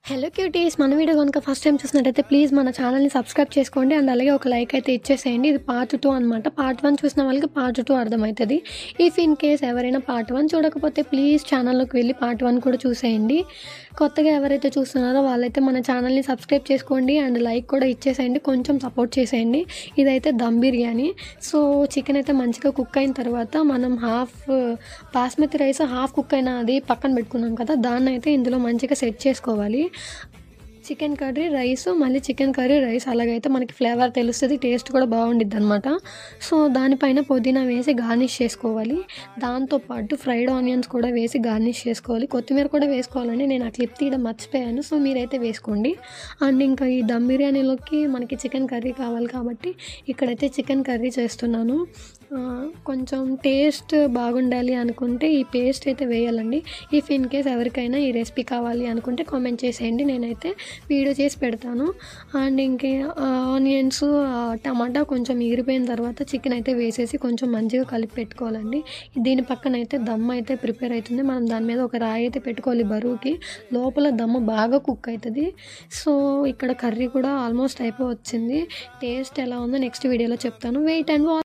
Hello cuties మన video కనుక first time చూసినట్టయితే ప్లీజ్ మన ఛానల్ని సబ్స్క్రైబ్ చేసుకోండి అండ్ అలాగే ఒక లైక్ అయితే ఇచ్చేసేయండి. ఇది పార్ట్ 2 అనమాట. పార్ట్ 1 చూసిన వాళ్ళకి పార్ట్ 2 అర్థమవుతుంది. ఇఫ్ ఇన్ కేస్ ఎవరైనా పార్ట్ 1 చూడకపోతే ప్లీజ్ ఛానల్లోకి వెళ్ళి పార్ట్ 1 కూడా చూసేయండి. కొత్తగా ఎవరైతే చూస్తున్నారో వాళ్ళైతే మన ఛానల్ని సబ్స్క్రైబ్ చేసుకోండి అండ్ లైక్ కూడా ఇచ్చేసేయండి. కొంచెం సపోర్ట్ చేసేయండి. ఇదైతే దమ్ బిర్యానీ. సో చికెన్ అయితే మంచిగా కుక్ అయిన తర్వాత మనం బాస్మతి రైస్ హాఫ్ కుక్ అయిన అది పక్కన పెట్టుకున్నాం కదా, దాన్ని అయితే ఇందులో మంచిగా సెట్ చేసుకోవాలి. చికెన్ కర్రీ రైస్, మళ్ళీ చికెన్ కర్రీ రైస్, అలాగైతే మనకి ఫ్లేవర్ తెలుస్తుంది, టేస్ట్ కూడా బాగుండిద్ది అనమాట. సో దానిపైన పుదీనా వేసి గార్నిష్ చేసుకోవాలి. దాంతోపాటు ఫ్రైడ్ ఆనియన్స్ కూడా వేసి గార్నిష్ చేసుకోవాలి. కొత్తిమీర కూడా వేసుకోవాలండి, నేను ఆ క్లిప్ తీయడం మర్చిపోయాను. సో మీరైతే వేసుకోండి. అండ్ ఇంకా ఈ దమ్ బిర్యానీలోకి మనకి చికెన్ కర్రీ కావాలి కాబట్టి ఇక్కడైతే చికెన్ కర్రీ చేస్తున్నాను. కొంచెం టేస్ట్ బాగుండాలి అనుకుంటే ఈ పేస్ట్ అయితే వేయాలండి. ఇఫ్ ఇన్ కేస్ ఎవరికైనా ఈ రెసిపీ కావాలి అనుకుంటే కామెంట్ చేసేయండి, నేనైతే వీడియో చేసి పెడతాను. అండ్ ఇంకే ఆనియన్స్, టమాటా కొంచెం ఎగిరిపోయిన తర్వాత చికెన్ అయితే వేసేసి కొంచెం మంచిగా కలిపి పెట్టుకోవాలండి. దీని పక్కన అయితే దమ్ అయితే ప్రిపేర్ అవుతుంది. మనం దాని మీద ఒక రాయి అయితే పెట్టుకోవాలి బరువుకి. లోపల దమ్ బాగా కుక్ అవుతుంది. సో ఇక్కడ కర్రీ కూడా ఆల్మోస్ట్ అయిపోవచ్చింది. టేస్ట్ ఎలా ఉందో నెక్స్ట్ వీడియోలో చెప్తాను. Wait and watch.